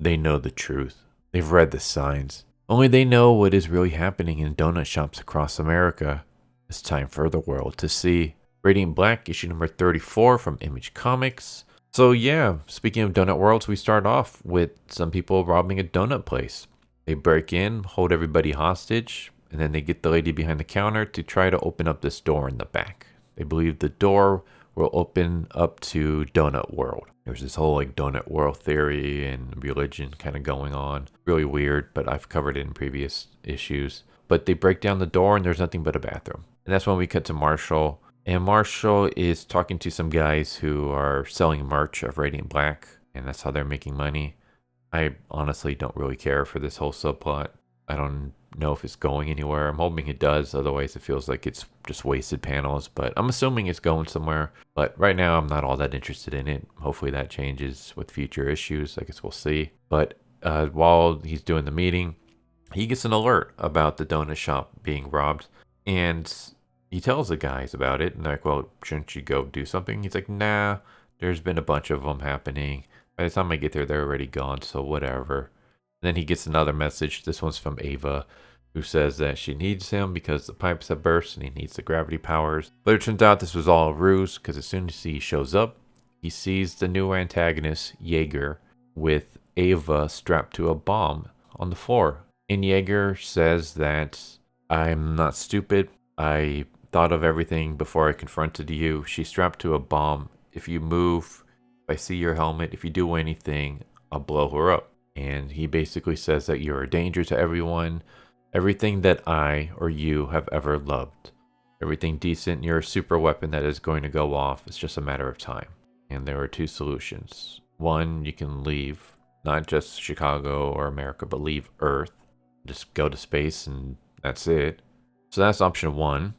They know the truth. They've read the signs. Only they know what is really happening in donut shops across America. It's time for the world to see. Radiant Black, issue number 34 from Image Comics. So yeah, speaking of donut worlds, we start off with some people robbing a donut place. They break in, hold everybody hostage, and then they get the lady behind the counter to try to open up this door in the back. They believe the door will open up to Donut World. There's this whole like Donut World theory and religion kind of going on. Really weird, but I've covered it in previous issues. But they break down the door and there's nothing but a bathroom. And that's when we cut to Marshall. And Marshall is talking to some guys who are selling merch of Radiant Black. And that's how they're making money. I honestly don't really care for this whole subplot. I don't know if it's going anywhere. I'm hoping it does. Otherwise, it feels like it's just wasted panels. But I'm assuming it's going somewhere. But right now, I'm not all that interested in it. Hopefully that changes with future issues. I guess we'll see. But while he's doing the meeting, he gets an alert about the donut shop being robbed. And he tells the guys about it. And they're like, well, shouldn't you go do something? He's like, nah, there's been a bunch of them happening. By the time I get there, they're already gone. So whatever. Then he gets another message. This one's from Ava, who says that she needs him because the pipes have burst and he needs the gravity powers. But it turns out this was all a ruse because as soon as he shows up, he sees the new antagonist, Jaeger, with Ava strapped to a bomb on the floor. And Jaeger says that I'm not stupid. I thought of everything before I confronted you. She's strapped to a bomb. If you move, if I see your helmet, if you do anything, I'll blow her up. And he basically says that you're a danger to everyone, everything that I or you have ever loved. Everything decent, you're a super weapon that is going to go off. It's just a matter of time. And there are two solutions. One, you can leave, not just Chicago or America, but leave Earth. Just go to space and that's it. So that's option one.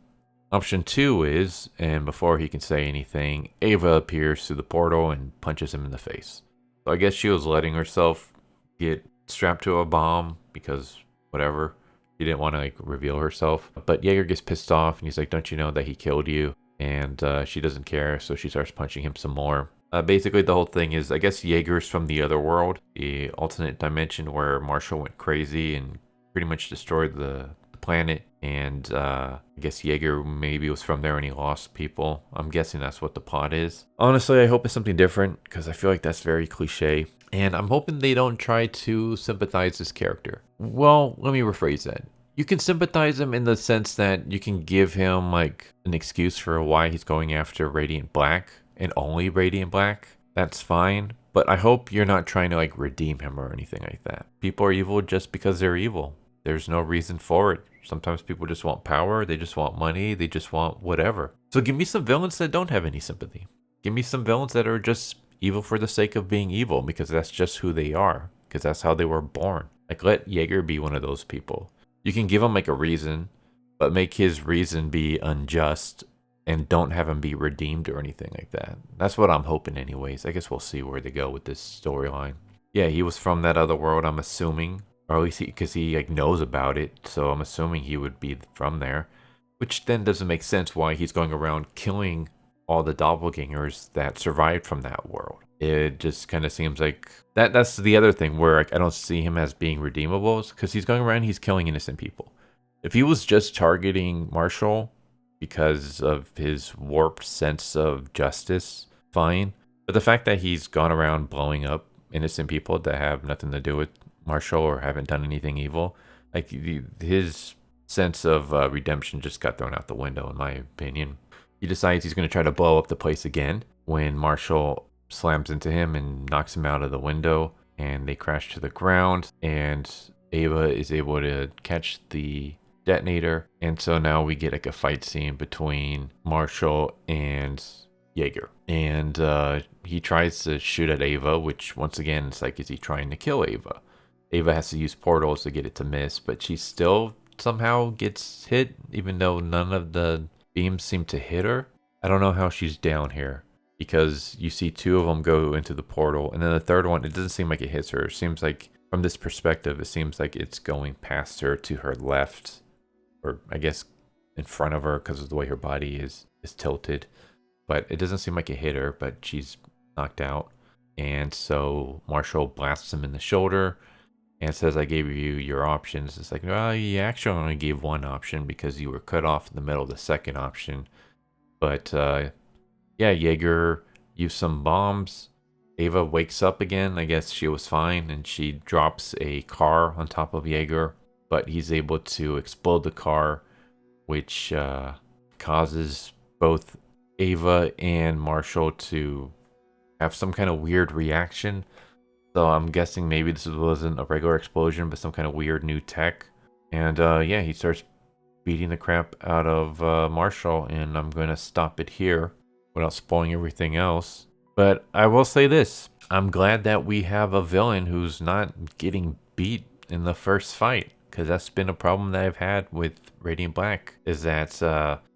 Option two is, and before he can say anything, Ava appears through the portal and punches him in the face. So I guess she was letting herself get strapped to a bomb because whatever, she didn't want to like reveal herself. But Jaeger gets pissed off and he's like, don't you know that he killed you? And she doesn't care, so she starts punching him some more. Basically the whole thing is, I guess Jaeger's from the other world, the alternate dimension where Marshall went crazy and pretty much destroyed the planet. And I guess Jaeger maybe was from there and he lost people. I'm guessing that's what the plot is. Honestly, I hope it's something different because I feel like that's very cliche. And I'm hoping they don't try to sympathize this character. Well, let me rephrase that. You can sympathize him in the sense that you can give him like an excuse for why he's going after Radiant Black and only Radiant Black. That's fine. But I hope you're not trying to like redeem him or anything like that. People are evil just because they're evil. There's no reason for it. Sometimes people just want power. They just want money. They just want whatever. So give me some villains that don't have any sympathy. Give me some villains that are just evil for the sake of being evil because that's just who they are, because that's how they were born. Like, let Jaeger be one of those people. You can give him like a reason, but make his reason be unjust and don't have him be redeemed or anything like that. That's what I'm hoping anyways. I guess we'll see where they go with this storyline. Yeah, he was from that other world, I'm assuming, or at least because he like knows about it, so I'm assuming he would be from there, which then doesn't make sense why he's going around killing all the doppelgangers that survived from that world. It just kind of seems like that's the other thing where like, I don't see him as being redeemable because he's going around, he's killing innocent people. If he was just targeting Marshall because of his warped sense of justice, fine. But the fact that he's gone around blowing up innocent people that have nothing to do with Marshall or haven't done anything evil, like his sense of redemption just got thrown out the window in my opinion. He decides he's going to try to blow up the place again when Marshall slams into him and knocks him out of the window and they crash to the ground and Ava is able to catch the detonator. And so now we get like a fight scene between Marshall and Jaeger. And he tries to shoot at Ava, which once again, it's like, is he trying to kill Ava? Ava has to use portals to get it to miss, but she still somehow gets hit even though none of the beams seem to hit her. I don't know how she's down here because you see two of them go into the portal and then the third one, it doesn't seem like it hits her. It seems like from this perspective, it seems like it's going past her to her left, or I guess in front of her because of the way her body is tilted. But it doesn't seem like it hit her, but she's knocked out. And so Marshall blasts him in the shoulder and says, I gave you your options. It's like, well, you actually only gave one option because you were cut off in the middle of the second option. But yeah, Jaeger used some bombs. Ava wakes up again. I guess she was fine, and she drops a car on top of Jaeger, but he's able to explode the car, which causes both Ava and Marshall to have some kind of weird reaction. So I'm guessing maybe this wasn't a regular explosion, but some kind of weird new tech. And yeah, he starts beating the crap out of Marshall, and I'm going to stop it here without spoiling everything else. But I will say this. I'm glad that we have a villain who's not getting beat in the first fight, because that's been a problem that I've had with Radiant Black, is that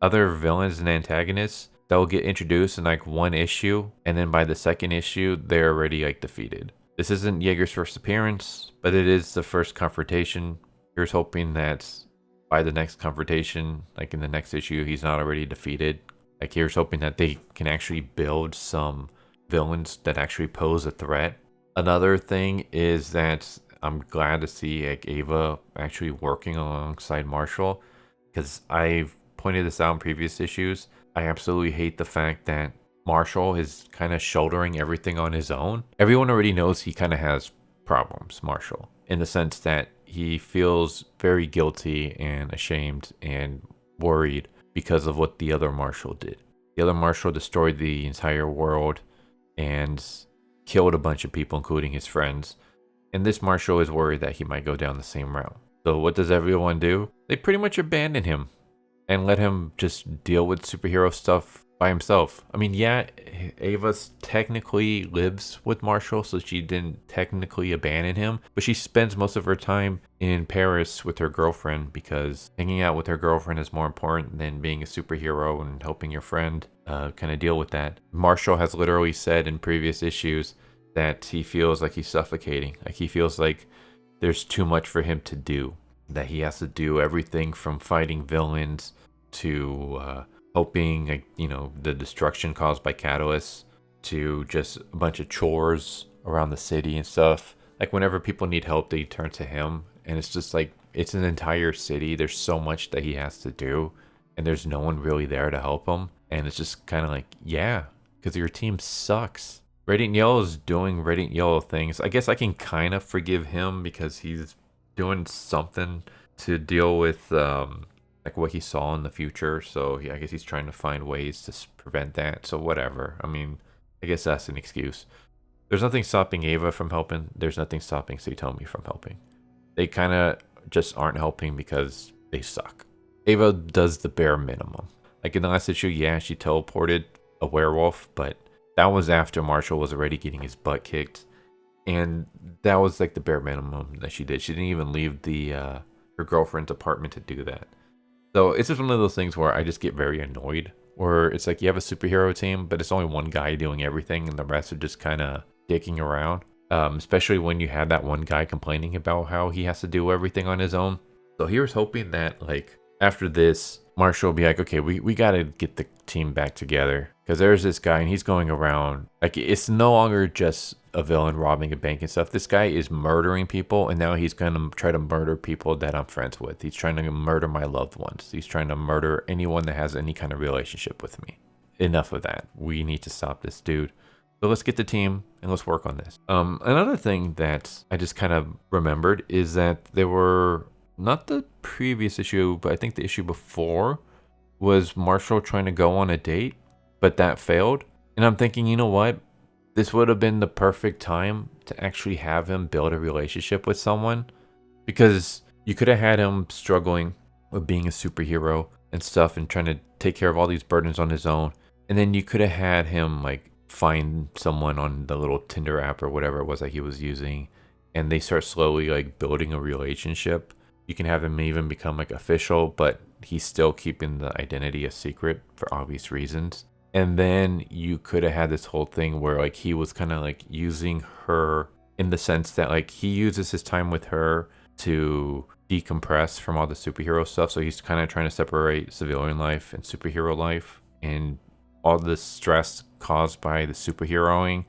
other villains and antagonists, they'll get introduced in like one issue, and then by the second issue, they're already like defeated. This isn't Jaeger's first appearance, but it is the first confrontation. Here's hoping that by the next confrontation, like in the next issue, he's not already defeated. Like here's hoping that they can actually build some villains that actually pose a threat. Another thing is that I'm glad to see like Ava actually working alongside Marshall, because I've pointed this out in previous issues. I absolutely hate the fact that Marshall is kind of shouldering everything on his own. Everyone already knows he kind of has problems, Marshall, in the sense that he feels very guilty and ashamed and worried because of what the other Marshall did. The other Marshall destroyed the entire world and killed a bunch of people, including his friends. And this Marshall is worried that he might go down the same route. So what does everyone do? They pretty much abandon him and let him just deal with superhero stuff by himself. I mean, yeah, Ava technically lives with Marshall, so she didn't technically abandon him, but she spends most of her time in Paris with her girlfriend, because hanging out with her girlfriend is more important than being a superhero and helping your friend kind of deal with that. Marshall has literally said in previous issues that he feels like he's suffocating. Like he feels like there's too much for him to do, that he has to do everything from fighting villains to helping, like, you know, the destruction caused by catalysts, to just a bunch of chores around the city and stuff. Like whenever people need help, they turn to him, and it's just like it's an entire city. There's so much that he has to do, and there's no one really there to help him. And it's just kind of like, yeah, because your team sucks. Radiant Yellow is doing Radiant Yellow things. I guess I can kind of forgive him because he's doing something to deal with like what he saw in the future. So yeah, I guess he's trying to find ways to prevent that. So whatever. I mean, I guess that's an excuse. There's nothing stopping Ava from helping. There's nothing stopping Saitomi from helping. They kind of just aren't helping because they suck. Ava does the bare minimum. Like in the last issue, yeah, she teleported a werewolf, but that was after Marshall was already getting his butt kicked. And that was like the bare minimum that she did. She didn't even leave the her girlfriend's apartment to do that. So it's just one of those things where I just get very annoyed. Where it's like you have a superhero team, but it's only one guy doing everything, and the rest are just kind of dicking around. Especially when you have that one guy complaining about how he has to do everything on his own. So here's hoping that like after this, Marshall will be like, okay, we got to get the team back together. Because there's this guy and he's going around. Like, it's no longer just a villain robbing a bank and stuff. This guy is murdering people, and now he's going to try to murder people that I'm friends with. He's trying to murder my loved ones. He's trying to murder anyone that has any kind of relationship with me. Enough of that. We need to stop this dude. So let's get the team and let's work on this. Another thing that I just kind of remembered is that there were, not the previous issue, but I think the issue before was Marshall trying to go on a date, but that failed. And I'm thinking, you know what? This would have been the perfect time to actually have him build a relationship with someone, because you could have had him struggling with being a superhero and stuff and trying to take care of all these burdens on his own. And then you could have had him like find someone on the little Tinder app or whatever it was that he was using, and they start slowly like building a relationship. You can have him even become like official, but he's still keeping the identity a secret for obvious reasons. And then you could have had this whole thing where like he was kind of like using her in the sense that like he uses his time with her to decompress from all the superhero stuff. So he's kind of trying to separate civilian life and superhero life, and all the stress caused by the superheroing,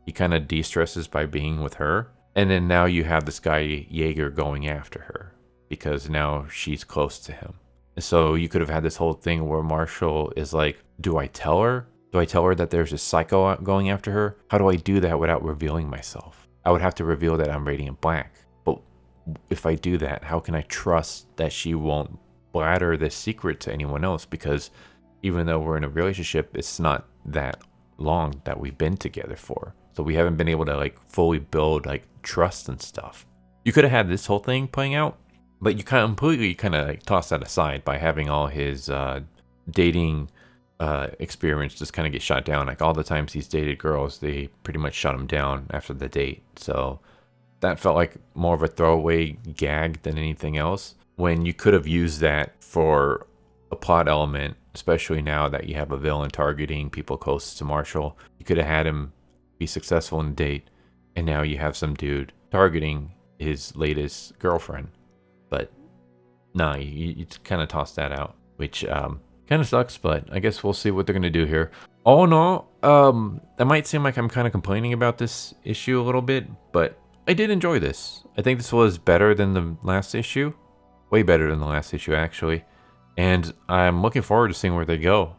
He kind of de-stresses by being with her. And then now you have this guy, Jaeger, going after her because now she's close to him. And so you could have had this whole thing where Marshall is like, do I tell her? Do I tell her that there's a psycho going after her? How do I do that without revealing myself? I would have to reveal that I'm Radiant Black. But if I do that, how can I trust that she won't blather this secret to anyone else? Because even though we're in a relationship, it's not that long that we've been together for. So we haven't been able to like fully build like trust and stuff. You could have had this whole thing playing out, but you completely like toss that aside by having all his dating experience just kind of get shot down. Like all the times he's dated girls, they pretty much shut him down after the date. So that felt like more of a throwaway gag than anything else, when you could have used that for a plot element, especially now that you have a villain targeting people close to Marshall. You could have had him be successful in the date, and now you have some dude targeting his latest girlfriend. But nah, you kind of toss that out, which kind of sucks, but I guess we'll see what they're going to do here. All in all, that might seem like I'm kind of complaining about this issue a little bit, but I did enjoy this. I think this was better than the last issue. Way better than the last issue, actually. And I'm looking forward to seeing where they go.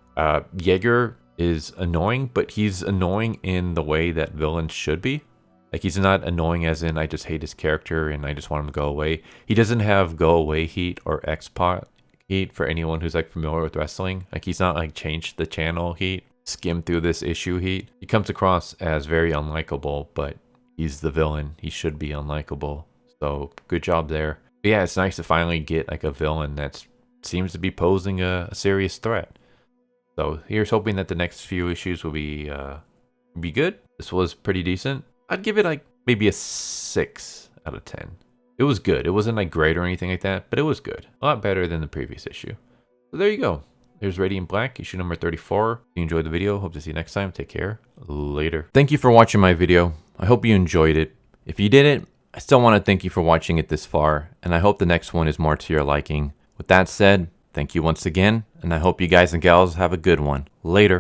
Jaeger is annoying, but he's annoying in the way that villains should be. Like, he's not annoying as in I just hate his character and I just want him to go away. He doesn't have go away heat or X-Pot heat for anyone who's like familiar with wrestling. Like, he's not like change the channel heat, skim through this issue heat. He comes across as very unlikable, but he's the villain. He should be unlikable. So good job there. But yeah, it's nice to finally get like a villain that seems to be posing a serious threat. So here's hoping that the next few issues will be good. This was pretty decent. I'd give it like maybe a 6 out of 10. It was good. It wasn't like great or anything like that, but it was good. A lot better than the previous issue. So there you go. There's Radiant Black, issue number 34. If you enjoyed the video, hope to see you next time. Take care. Later. Thank you for watching my video. I hope you enjoyed it. If you didn't, I still want to thank you for watching it this far, and I hope the next one is more to your liking. With that said, thank you once again, and I hope you guys and gals have a good one. Later.